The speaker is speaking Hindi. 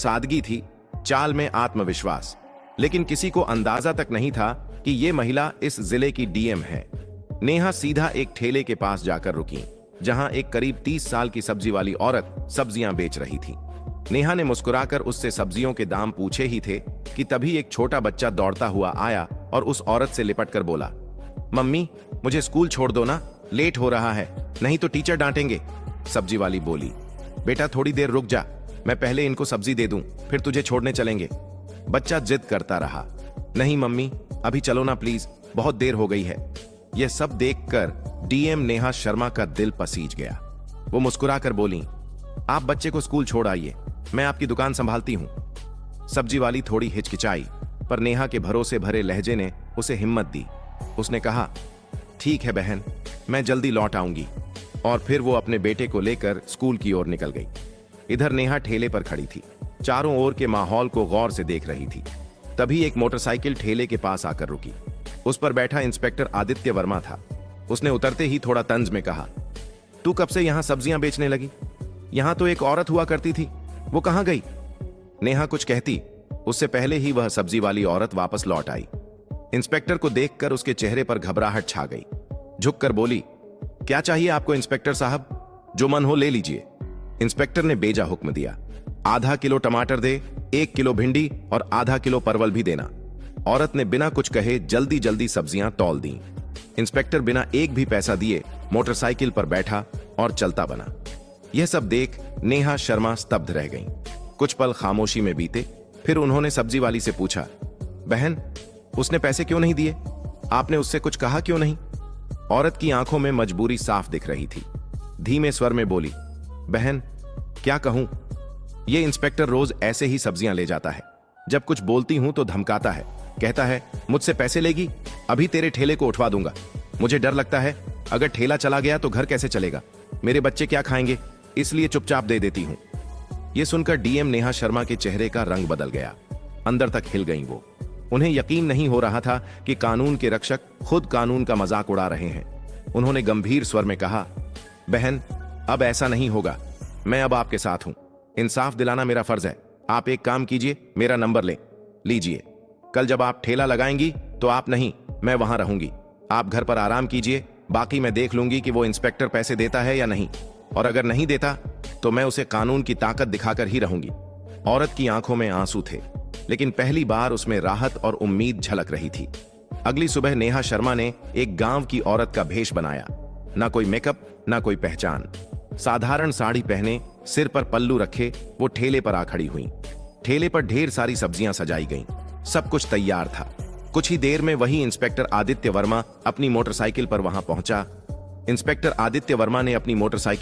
सादगी थी, चाल में आत्मविश्वास, लेकिन किसी को अंदाजा तक नहीं था कि ये महिला इस जिले की डीएम है। नेहा सीधा एक ठेले के पास जाकर रुकी, जहां एक करीब 30 साल की सब्जी वाली औरत सब्जियां बेच रही थी। नेहा ने मुस्कुराकर उससे सब्जियों के दाम पूछे ही थे कि तभी एक छोटा बच्चा दौड़ता हुआ आया और उस औरत से लिपटकर बोला, मम्मी, मुझे स्कूल छोड़ दो ना, लेट हो रहा है, नहीं तो टीचर डांटेंगे। सब्जी वाली बोली, बेटा थोड़ी देर रुक जा, मैं पहले इनको सब्जी दे दूं, फिर तुझे छोड़ने चलेंगे। बच्चा जिद करता रहा, नहीं मम्मी, अभी चलो ना प्लीज, बहुत देर हो गई है। यह सब देखकर डीएम नेहा शर्मा का दिल पसीज गया। वो मुस्कुराकर बोली, आप बच्चे को स्कूल छोड़ आइए, मैं आपकी दुकान संभालती हूं। सब्जी वाली थोड़ी हिचकिचाई, पर नेहा के भरोसे भरे लहजे ने उसे हिम्मत दी। उसने कहा, ठीक है बहन, मैं जल्दी लौट आऊंगी। और फिर वो अपने बेटे को लेकर स्कूल की ओर निकल गई। इधर नेहा ठेले पर खड़ी थी, चारों ओर के माहौल को गौर से देख रही थी। तभी एक मोटरसाइकिल ठेले के पास आकर रुकी। उस पर बैठा इंस्पेक्टर आदित्य वर्मा था। उसने उतरते ही थोड़ा तंज में कहा, तू कब से यहां सब्जियां बेचने लगी? यहां तो एक औरत हुआ करती थी, वो कहां गई? नेहा कुछ कहती, उससे पहले ही वह सब्जी वाली औरत वापस लौट आई। इंस्पेक्टर को देखकर उसके चेहरे पर घबराहट छा गई। झुककर बोली, क्या चाहिए आपको इंस्पेक्टर साहब? जो मन हो ले लीजिए। इंस्पेक्टर ने बेजा हुक्म दिया, आधा किलो टमाटर दे, 1 किलो भिंडी और आधा किलो परवल भी देना। औरत ने बिना कुछ कहे जल्दी जल्दी सब्जियां तौल दी। इंस्पेक्टर बिना एक भी पैसा दिए मोटरसाइकिल पर बैठा और चलता बना। यह सब देख नेहा शर्मा स्तब्ध रह गईं। कुछ पल खामोशी में बीते, फिर उन्होंने सब्जी वाली से पूछा, बहन, उसने पैसे क्यों नहीं दिए? आपने उससे कुछ कहा क्यों नहीं? औरत की आंखों में मजबूरी साफ दिख रही थी। धीमे स्वर में बोली, बहन, क्या कहूं, ये इंस्पेक्टर रोज ऐसे ही सब्जियां ले जाता है। जब कुछ बोलती हूं तो धमकाता है, कहता है मुझसे पैसे लेगी, अभी तेरे ठेले को उठवा दूंगा। मुझे डर लगता है, अगर ठेला चला गया तो घर कैसे चलेगा, मेरे बच्चे क्या खाएंगे, इसलिए चुपचाप दे देती हूं। यह सुनकर डीएम नेहा शर्मा के चेहरे का रंग बदल गया। अंदर तक हिल गईं वो। उन्हें यकीन नहीं हो रहा था कि कानून के रक्षक खुद कानून का मजाक उड़ा रहे हैं। उन्होंने गंभीर स्वर में कहा, बहन, अब ऐसा नहीं होगा, मैं अब आपके साथ हूं। इंसाफ दिलाना मेरा फर्ज है। आप एक काम कीजिए, मेरा नंबर लीजिए। कल जब आप ठेला लगाएंगी तो आप नहीं, मैं वहां रहूंगी। आप घर पर आराम कीजिए, बाकी मैं देख लूंगी कि वो इंस्पेक्टर पैसे देता है या नहीं, और अगर नहीं देता तो मैं उसे कानून की ताकत दिखाकर ही रहूंगी। औरत की आंखों में आंसू थे, लेकिन पहली बार उसमें राहत और उम्मीद झलक रही थी। अगली सुबह नेहा शर्मा ने एक गांव की औरत का भेष बनाया। ना कोई मेकअप, ना कोई पहचान। साधारण साड़ी पहने, सिर पर पल्लू रखे वो ठेले पर आ खड़ी हुई। ठेले पर ढेर सारी सब्जियां सजाई गईं। सब कुछ तैयार था। कुछ ही देर में वही इंस्पेक्टर आदित्य वर्मा अपनी मोटरसाइकिल पर वहां पहुंचा। इंस्पेक्टर आदित्य वर्मा ने अपनी मोटरसाइकिल